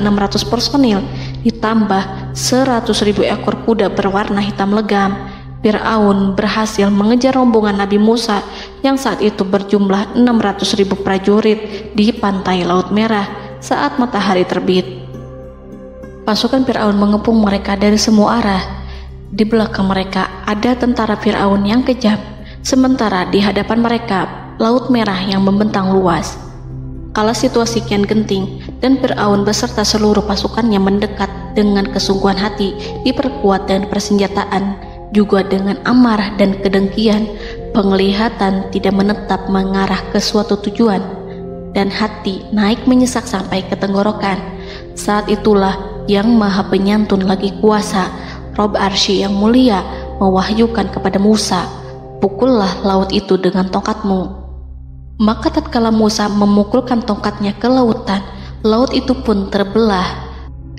personil, ditambah 100.000 ekor kuda berwarna hitam legam, Fir'aun berhasil mengejar rombongan Nabi Musa yang saat itu berjumlah 600.000 prajurit di pantai Laut Merah saat matahari terbit. Pasukan Fir'aun mengepung mereka dari semua arah. Di belakang mereka ada tentara Fir'aun yang kejam, sementara di hadapan mereka Laut Merah yang membentang luas. Kala situasi kian genting dan Fir'aun beserta seluruh pasukannya mendekat dengan kesungguhan hati, diperkuat dan persenjataan, juga dengan amarah dan kedengkian, penglihatan tidak menetap mengarah ke suatu tujuan, dan hati naik menyesak sampai ke tenggorokan. Saat itulah Yang Maha Penyantun lagi kuasa, Rob Arsy yang mulia, mewahyukan kepada Musa, "Pukullah laut itu dengan tongkatmu." Maka tatkala Musa memukulkan tongkatnya ke lautan, laut itu pun terbelah.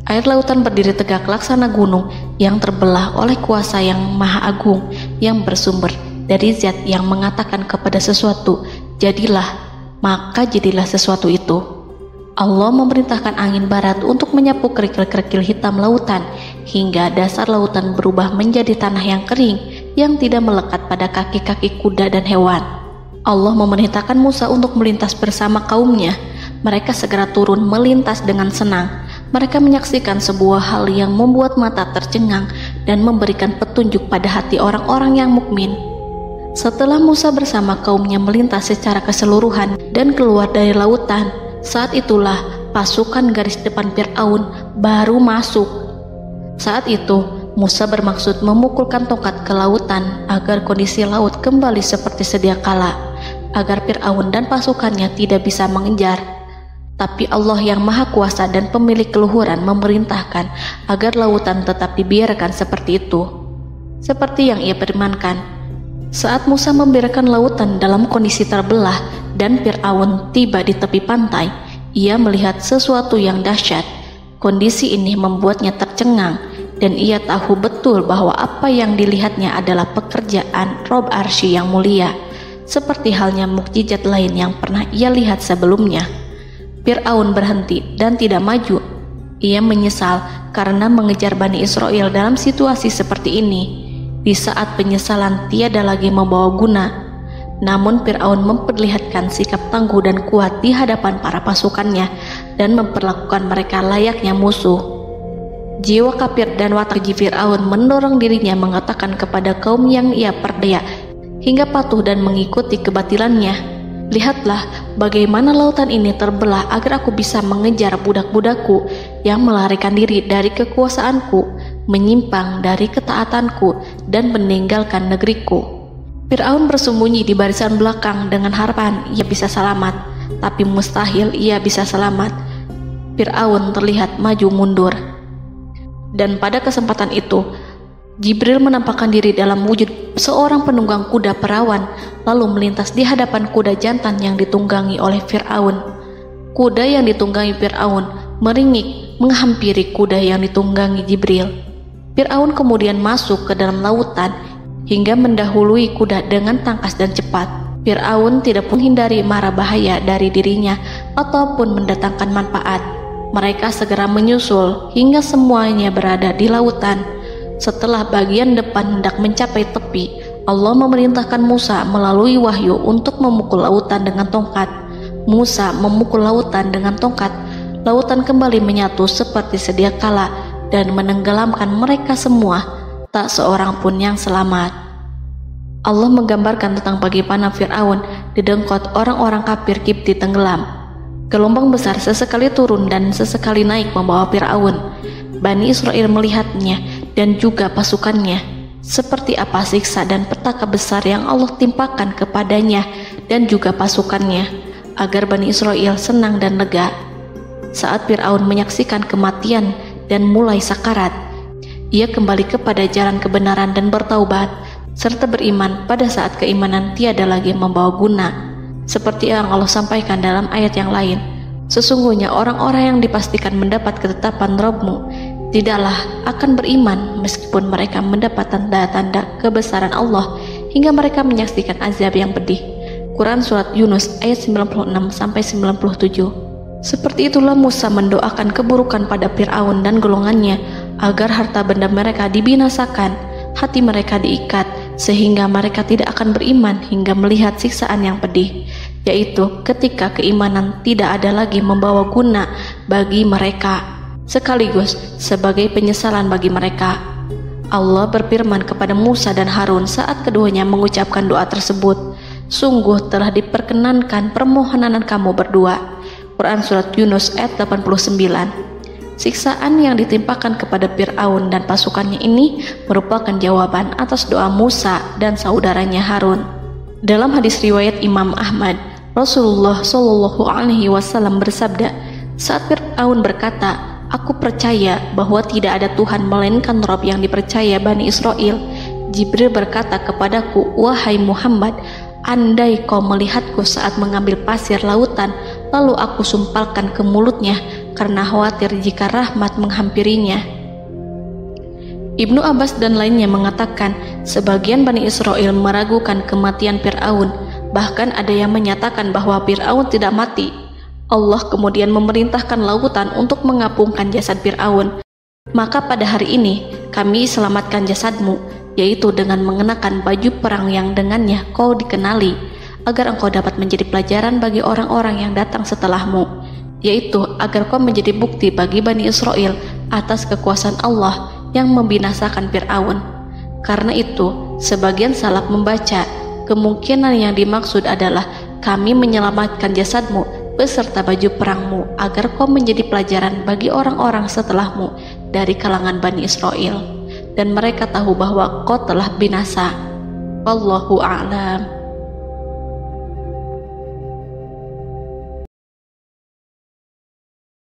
Air lautan berdiri tegak laksana gunung yang terbelah oleh kuasa yang maha agung, yang bersumber dari zat yang mengatakan kepada sesuatu, "Jadilah," maka jadilah sesuatu itu. Allah memerintahkan angin barat untuk menyapu kerikil-kerikil hitam lautan, hingga dasar lautan berubah menjadi tanah yang kering, yang tidak melekat pada kaki-kaki kuda dan hewan. Allah memerintahkan Musa untuk melintas bersama kaumnya. Mereka segera turun melintas dengan senang. Mereka menyaksikan sebuah hal yang membuat mata tercengang dan memberikan petunjuk pada hati orang-orang yang mukmin. Setelah Musa bersama kaumnya melintas secara keseluruhan dan keluar dari lautan, saat itulah pasukan garis depan Fir'aun baru masuk. Saat itu Musa bermaksud memukulkan tongkat ke lautan agar kondisi laut kembali seperti sedia kala, agar Fir'aun dan pasukannya tidak bisa mengejar. Tapi Allah yang Maha Kuasa dan pemilik keluhuran memerintahkan agar lautan tetap dibiarkan seperti itu, seperti yang ia firmankan. Saat Musa membiarkan lautan dalam kondisi terbelah dan Fir'aun tiba di tepi pantai, ia melihat sesuatu yang dahsyat. Kondisi ini membuatnya tercengang, dan ia tahu betul bahwa apa yang dilihatnya adalah pekerjaan Rob Arsy yang mulia, seperti halnya mukjizat lain yang pernah ia lihat sebelumnya. Fir'aun berhenti dan tidak maju. Ia menyesal karena mengejar Bani Israel dalam situasi seperti ini, di saat penyesalan tiada lagi membawa guna. Namun Fir'aun memperlihatkan sikap tangguh dan kuat di hadapan para pasukannya dan memperlakukan mereka layaknya musuh. Jiwa kafir dan watak Fir'aun mendorong dirinya mengatakan kepada kaum yang ia perdaya hingga patuh dan mengikuti kebatilannya, "Lihatlah bagaimana lautan ini terbelah agar aku bisa mengejar budak-budakku yang melarikan diri dari kekuasaanku, menyimpang dari ketaatanku, dan meninggalkan negeriku." Fir'aun bersembunyi di barisan belakang dengan harapan ia bisa selamat, tapi mustahil ia bisa selamat. Fir'aun terlihat maju mundur. Dan pada kesempatan itu, Jibril menampakkan diri dalam wujud seorang penunggang kuda perawan, lalu melintas di hadapan kuda jantan yang ditunggangi oleh Fir'aun. Kuda yang ditunggangi Fir'aun meringik menghampiri kuda yang ditunggangi Jibril. Fir'aun kemudian masuk ke dalam lautan hingga mendahului kuda dengan tangkas dan cepat. Fir'aun tidak menghindari mara bahaya dari dirinya ataupun mendatangkan manfaat. Mereka segera menyusul hingga semuanya berada di lautan. Setelah bagian depan hendak mencapai tepi, Allah memerintahkan Musa melalui wahyu untuk memukul lautan dengan tongkat. Musa memukul lautan dengan tongkat. Lautan kembali menyatu seperti sedia kala dan menenggelamkan mereka semua. Tak seorang pun yang selamat. Allah menggambarkan tentang bagaimana Fir'aun didengkot orang-orang kafir Kipti tenggelam. Gelombang besar sesekali turun dan sesekali naik membawa Fir'aun. Bani Israel melihatnya dan juga pasukannya, seperti apa siksa dan petaka besar yang Allah timpakan kepadanya dan juga pasukannya, agar Bani Israel senang dan lega. Saat Fir'aun menyaksikan kematian dan mulai sakarat, ia kembali kepada jalan kebenaran dan bertaubat, serta beriman pada saat keimanan tiada lagi membawa guna. Seperti yang Allah sampaikan dalam ayat yang lain, sesungguhnya orang-orang yang dipastikan mendapat ketetapan Rabb-Mu tidaklah akan beriman meskipun mereka mendapat tanda-tanda kebesaran Allah hingga mereka menyaksikan azab yang pedih. Quran Surat Yunus ayat 96-97. Seperti itulah Musa mendoakan keburukan pada Fir'aun dan golongannya agar harta benda mereka dibinasakan, hati mereka diikat sehingga mereka tidak akan beriman hingga melihat siksaan yang pedih, yaitu ketika keimanan tidak ada lagi membawa guna bagi mereka, sekaligus sebagai penyesalan bagi mereka. Allah berfirman kepada Musa dan Harun saat keduanya mengucapkan doa tersebut, sungguh telah diperkenankan permohonan kamu berdua. Quran Surat Yunus ayat 89. Siksaan yang ditimpakan kepada Fir'aun dan pasukannya ini merupakan jawaban atas doa Musa dan saudaranya Harun. Dalam hadis riwayat Imam Ahmad, Rasulullah Shallallahu Alaihi Wasallam bersabda, saat Fir'aun berkata, aku percaya bahwa tidak ada Tuhan melainkan Rabb yang dipercaya Bani Israel, Jibril berkata kepadaku, wahai Muhammad, andai kau melihatku saat mengambil pasir lautan, lalu aku sumpalkan ke mulutnya karena khawatir jika rahmat menghampirinya. Ibnu Abbas dan lainnya mengatakan, sebagian Bani Israel meragukan kematian Fir'aun, bahkan ada yang menyatakan bahwa Fir'aun tidak mati. Allah kemudian memerintahkan lautan untuk mengapungkan jasad Fir'aun. Maka pada hari ini kami selamatkan jasadmu, yaitu dengan mengenakan baju perang yang dengannya kau dikenali, agar engkau dapat menjadi pelajaran bagi orang-orang yang datang setelahmu, yaitu agar kau menjadi bukti bagi Bani Israel atas kekuasaan Allah yang membinasakan Fir'aun. Karena itu, sebagian salaf membaca, kemungkinan yang dimaksud adalah kami menyelamatkan jasadmu beserta baju perangmu agar kau menjadi pelajaran bagi orang-orang setelahmu dari kalangan Bani Israel, dan mereka tahu bahwa kau telah binasa. Wallahu a'lam.